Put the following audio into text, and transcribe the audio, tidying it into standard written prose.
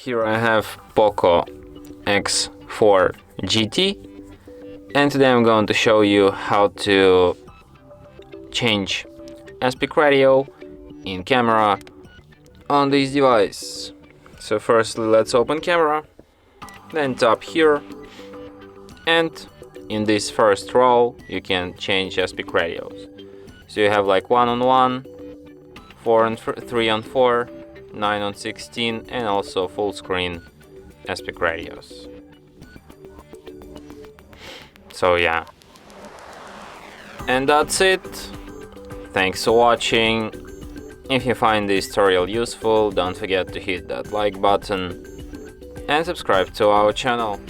Here I have Poco X4 GT, and today I'm going to show you how to change aspect ratio in camera on this device. So firstly, let's open camera, then tap here, and in this first row you can change aspect ratios. So you have like 1 on 1, 4 on 3 on 4, 9 on 16, and also full screen aspect ratios. So yeah, and that's it. Thanks for watching. If you find this tutorial useful, don't forget to hit that like button and subscribe to our channel.